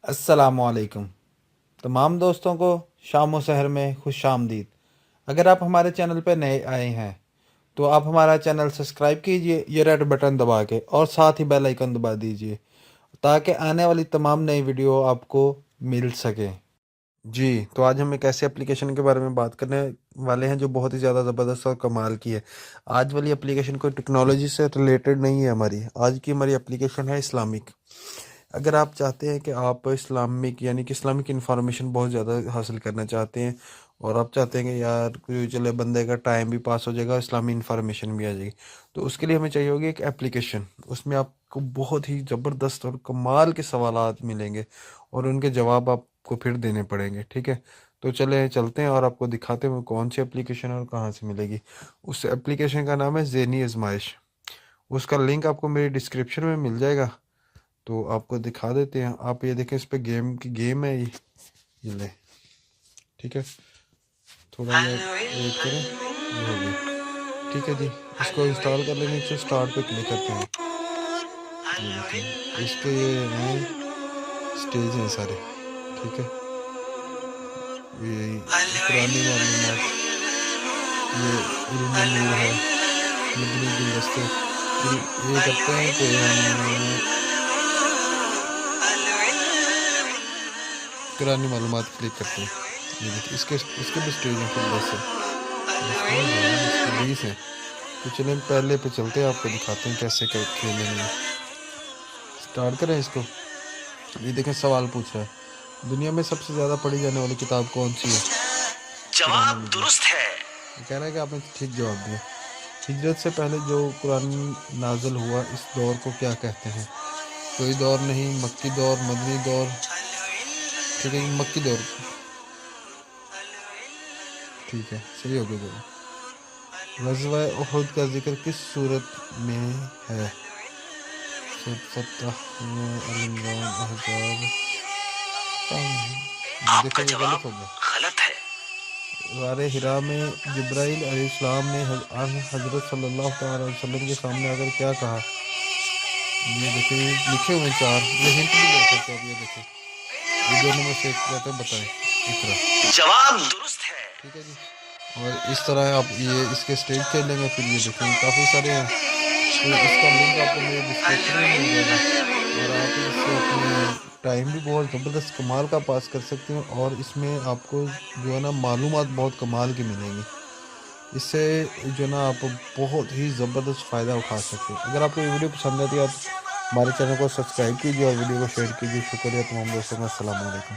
अस्सलामुअलैकुम। तमाम दोस्तों को शाम व सहर में खुश आमदीद। अगर आप हमारे चैनल पर नए आए हैं तो आप हमारा चैनल सब्सक्राइब कीजिए ये रेड बटन दबा के, और साथ ही बेल आइकन दबा दीजिए ताकि आने वाली तमाम नई वीडियो आपको मिल सके। जी, तो आज हम एक ऐसे एप्लीकेशन के बारे में बात करने वाले हैं जो बहुत ही ज़्यादा ज़बरदस्त और कमाल की है। आज वाली एप्लीकेशन कोई टेक्नोलॉजी से रिलेटेड नहीं है हमारी। आज की हमारी एप्लीकेशन है इस्लामिक। अगर आप चाहते हैं कि आप इस्लामिक यानी कि इस्लामिक इंफॉर्मेशन बहुत ज़्यादा हासिल करना चाहते हैं, और आप चाहते हैं कि यार कोई चले बंदे का टाइम भी पास हो जाएगा, इस्लामी इंफॉर्मेशन भी आ जाएगी, तो उसके लिए हमें चाहिए होगी एक एप्लीकेशन। उसमें आपको बहुत ही ज़बरदस्त और कमाल के सवालात मिलेंगे और उनके जवाब आपको फिर देने पड़ेंगे। ठीक है, तो चले चलते हैं और आपको दिखाते हैं वो कौन सी एप्लीकेशन है और कहाँ से मिलेगी। उस एप्लीकेशन का नाम है ज़ेनी आजमाइश। उसका लिंक आपको मेरी डिस्क्रिप्शन में मिल जाएगा, तो आपको दिखा देते हैं। आप ये देखें, इस पे गेम है ये ले। ठीक है, थोड़ा ये वेट करें, ये हो गया। ठीक है जी, इसको इंस्टॉल कर लेंगे। नीचे स्टार्ट पे क्लिक करते हैं। ये देखें, इसके ये नए स्टेज हैं सारे। ठीक है, ये पुरानी मालूमात, ये इल्म नूर है, मदनी गुलदस्ते। ये करते हैं कि हम पुरानी मालूमात क्लिक करते हैं। ये देखिए, इसके भी स्टेज हैं फिर 10 से 20 हैं। तो चलिए हम पहले पे चलते हैं, आपको दिखाते हैं कैसे खेलेंगे। स्टार्ट करें इसको। ये देखें, सवाल पूछ रहा है दुनिया में सबसे ज़्यादा पढ़ी जाने वाली किताब कौन सी है। जवाब दुरुस्त है। ये कह रहा है कि आपने ठीक जवाब दिया। हिजरत से पहले जो कुरान नाजिल हुआ इस दौर को क्या कहते हैं। कोई दौर नहीं, मक्की दौर, मदनी दौर। ठीक है, मक्की दौर। ठीक है, सही हो गया जवाब। ग़ज़वा उहद का जिक्र किस सूरत में है। सूरत फतह, आल इमरान, अहज़ाब। आपका जवाब गलत है। गारे हिरा में जिब्राइल अलैहिस्सलाम ने हज़रत सल्लल्लाहु अलैहि वसल्लम के सामने आकर क्या कहा। ये देखिए, लिखे हुए चार, ये हिंट भी ले सकते हो आप। ये देखिए, ये दोनों में से एक कहते हैं, बताएं। इकरा। जवाब दुरुस्त है। ठीक है जी, और इस तरह आप ये इसके स्टेज खेलेंगे। फिर ये देखें, काफ़ी सारे हैं, तो इसका लिंक आपको मेरे डिस्क्रिप्शन में मिल जाएगा, और आप इससे अपने टाइम भी बहुत ज़बरदस्त कमाल का पास कर सकते हैं, और इसमें आपको जो है ना मालूमात बहुत कमाल की मिलेंगी। इससे जो है ना आप बहुत ही ज़बरदस्त फ़ायदा उठा सकते हैं। अगर आपको ये वीडियो पसंद आती है तो हमारे चैनल को सब्सक्राइब कीजिए और वीडियो को शेयर कीजिए। शुक्रिया तमाम दोस्तों का। अस्सलाम वालेकुम।